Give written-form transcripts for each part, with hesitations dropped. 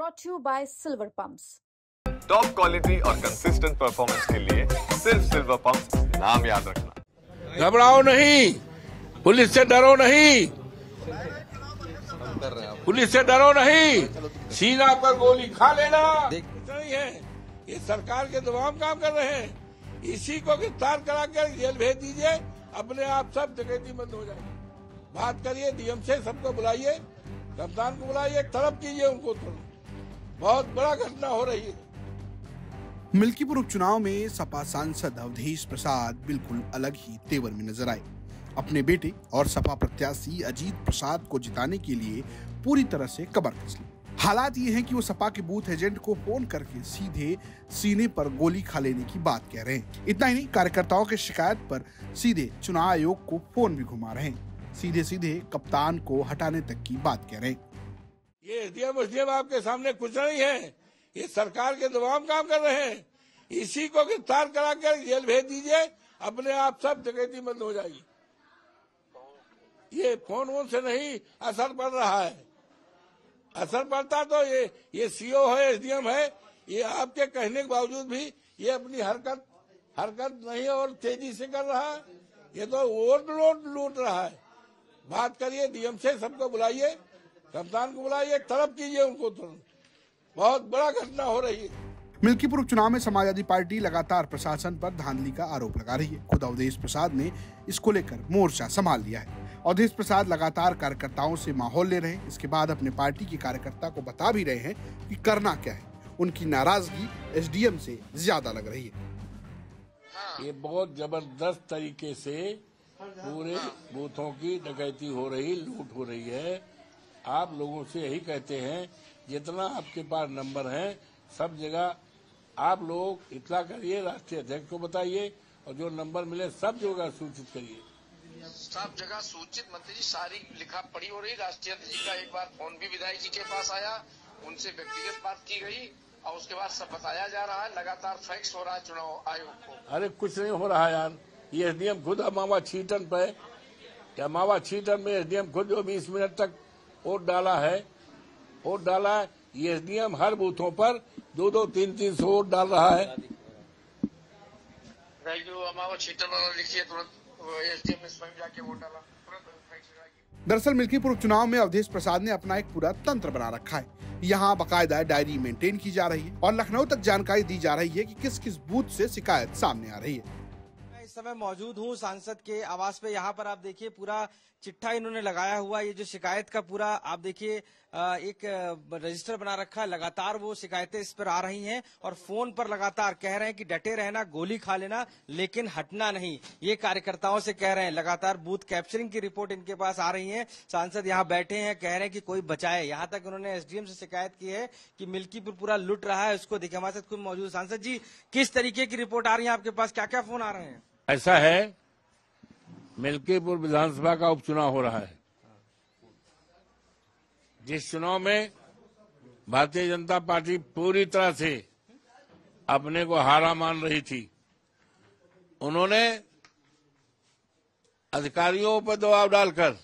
brought to you by Silver Pumps. Top quality और consistent performance के लिए सिर्फ सिल्वर पंप्स नाम याद रखना। घबराओ नहीं, पुलिस से डरो नहीं, पुलिस से डरो नहीं, सीना पर गोली खा लेना नहीं है। ये सरकार के तमाम काम कर रहे हैं, इसी को गिरफ्तार करा कर जेल भेज दीजिए, अपने आप सब डकैती बंद हो जाएगी। बात करिए डीएम से, सबको बुलाइए, कप्तान को बुलाइए, तलब कीजिए उनको। बहुत बड़ा घटना हो रही है। मिल्कीपुर उपचुनाव में सपा सांसद अवधेश प्रसाद बिल्कुल अलग ही तेवर में नजर आए। अपने बेटे और सपा प्रत्याशी अजीत प्रसाद को जिताने के लिए पूरी तरह से कमर कस ली। हालात ये हैं कि वो सपा के बूथ एजेंट को फोन करके सीधे सीने पर गोली खा लेने की बात कह रहे हैं। इतना ही नहीं, कार्यकर्ताओं की शिकायत पर सीधे चुनाव आयोग को फोन भी घुमा रहे हैं। सीधे सीधे कप्तान को हटाने तक की बात कह रहे हैं। ये एसडीएम आपके सामने कुछ नहीं है, ये सरकार के तमाम काम कर रहे हैं, इसी को गिरफ्तार करा कर जेल भेज दीजिए, अपने आप सब डकैती बंद हो जाएगी। ये फोन से नहीं असर पड़ रहा है। असर पड़ता तो ये सीओ है, एसडीएम है, ये आपके कहने के बावजूद भी ये अपनी हरकत नहीं और तेजी से कर रहा है। ये तो वोट लूट रहा है। बात करिए डीएम से, सबको बुलाइए, कप्तान को बुलाइए, तलब कीजिए उनको तुरंत। बहुत बड़ा घटना हो रही है। मिल्कीपुर उपचुनाव में समाजवादी पार्टी लगातार प्रशासन पर धांधली का आरोप लगा रही है। खुद अवधेश प्रसाद ने इसको लेकर मोर्चा संभाल लिया है। अवधेश प्रसाद लगातार कार्यकर्ताओं से माहौल ले रहे हैं। इसके बाद अपने पार्टी के कार्यकर्ता को बता भी रहे हैं कि करना क्या है। उनकी नाराजगी एसडीएम से ज्यादा लग रही है। ये बहुत जबरदस्त तरीके से पूरे बूथों की डकैती हो रही, लूट हो रही है। आप लोगों से यही कहते हैं, जितना आपके पास नंबर है सब जगह आप लोग इतला करिए, राष्ट्रीय अध्यक्ष को बताइए, और जो नंबर मिले सब जगह सूचित करिए। सब जगह सूचित मंत्री जी, सारी लिखा पड़ी हो रही। राष्ट्रीय अध्यक्ष जी का एक बार फोन भी विधायक जी के पास आया, उनसे व्यक्तिगत बात की गई और उसके बाद सब बताया जा रहा है। लगातार फैक्स हो रहा है चुनाव आयोग को। अरे कुछ नहीं हो रहा यार, ये एसडीएम खुद अमावा छीटन पे, अमावा छीटन में एसडीएम खुद जो 20 मिनट तक वोट डाला है, ये एसडीएम हर बूथों पर 2-2, 3-3 वोट डाल रहा है। जो अमावा छीटन वाला लिखिए, तुरंत एसडीएम ने स्वयं जाके वोट डाला। दरअसल मिल्कीपुर उपचुनाव में अवधेश प्रसाद ने अपना एक पूरा तंत्र बना रखा है। यहाँ बाकायदा डायरी मेंटेन की जा रही है और लखनऊ तक जानकारी दी जा रही है कि किस किस बूथ से शिकायत सामने आ रही है। इस समय मौजूद हूँ सांसद के आवास पे। यहाँ पर आप देखिए पूरा चिट्ठा इन्होंने लगाया हुआ। ये जो शिकायत का पूरा आप देखिए एक रजिस्टर बना रखा है। लगातार वो शिकायतें इस पर आ रही हैं और फोन पर लगातार कह रहे हैं कि डटे रहना, गोली खा लेना, लेकिन हटना नहीं। ये कार्यकर्ताओं से कह रहे हैं। लगातार बूथ कैप्चरिंग की रिपोर्ट इनके पास आ रही है। सांसद यहाँ बैठे हैं, कह रहे हैं कि कोई बचाए। यहाँ तक उन्होंने एसडीएम से शिकायत की है कि मिल्कीपुर पूरा लुट रहा है। उसको देखिए, हमारे साथ खुद मौजूद। सांसद जी, किस तरीके की रिपोर्ट आ रही है आपके पास, क्या क्या फोन आ रहे हैं? ऐसा है, मिल्कीपुर विधानसभा का उपचुनाव हो रहा है, जिस चुनाव में भारतीय जनता पार्टी पूरी तरह से अपने को हारा मान रही थी। उन्होंने अधिकारियों पर दबाव डालकर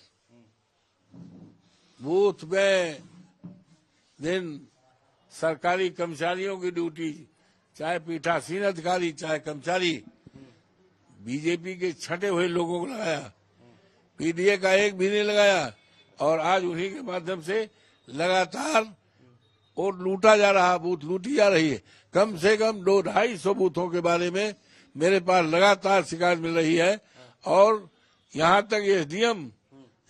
बूथ में दिन सरकारी कर्मचारियों की ड्यूटी, चाहे पीठासीन अधिकारी चाहे कर्मचारी, बीजेपी के छंटे हुए लोगों को लगाया, पीडीए का एक भी नहीं लगाया, और आज उन्हीं के माध्यम से लगातार वोट लूटा जा रहा, बूथ लूटी जा रही है। कम से कम 200-250 बूथों के बारे में मेरे पास लगातार शिकायत मिल रही है। और यहाँ तक एसडीएम,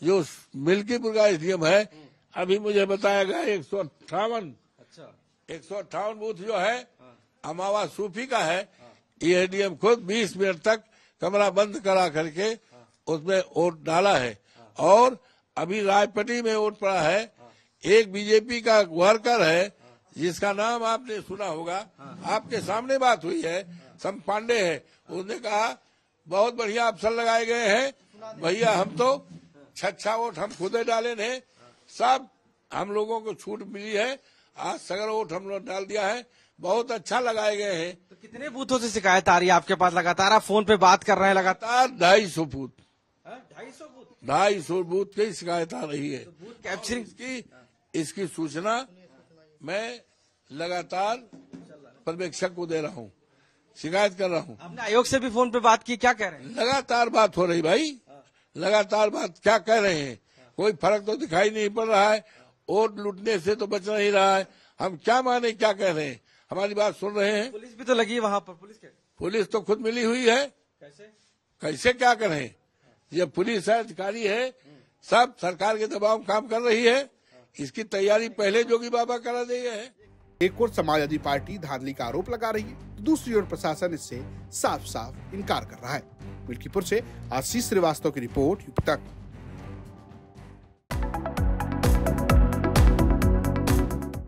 जो मिल्कीपुर का एसडीएम है, अभी मुझे बताया गया 158 बूथ जो है अमावा सूफी का है, ये एसडीएम खुद 20 मिनट तक कमरा बंद करा करके उसमें वोट डाला है। और अभी रायपट्टी में वोट पड़ा है। एक बीजेपी का वर्कर है जिसका नाम आपने सुना होगा, आपके सामने बात हुई है, सम पांडे है। उसने कहा बहुत बढ़िया अफसर लगाए गए हैं भैया, हम तो 6 वोट हम खुद डाले ने, सब हम लोगों को छूट मिली है, आज सगर वोट हम लोग डाल दिया है, बहुत अच्छा लगाए गए हैं। तो कितने बूथों से शिकायत आ रही है आपके पास? लगातार आप फोन पे बात कर रहे हैं। लगातार 250 बूथ, 250 बूथ की शिकायत आ रही है। तो बूथ कैप्चरिंग इसकी सूचना मैं लगातार पर्यवेक्षक को दे रहा हूँ, शिकायत कर रहा हूँ। आपने आयोग से भी फोन पे बात की, क्या कह रहे हैं? लगातार बात हो रही भाई, लगातार बात। क्या कह रहे हैं? कोई फर्क तो दिखाई नहीं पड़ रहा है, वोट लूटने से तो बच नहीं रहा है। हम क्या माने, क्या कह रहे हैं? हमारी बात सुन रहे हैं? पुलिस भी तो लगी है वहां पर, पुलिस तो खुद मिली हुई है। कैसे क्या करें? ये पुलिस है, अधिकारी है, सब सरकार के दबाव में काम कर रही है। इसकी तैयारी पहले जोगी बाबा करा दी है। एक और समाजवादी पार्टी धांधली का आरोप लगा रही है, दूसरी ओर प्रशासन इससे साफ साफ इनकार कर रहा है। मिल्कीपुर से आशीष श्रीवास्तव की रिपोर्ट, यूपी तक।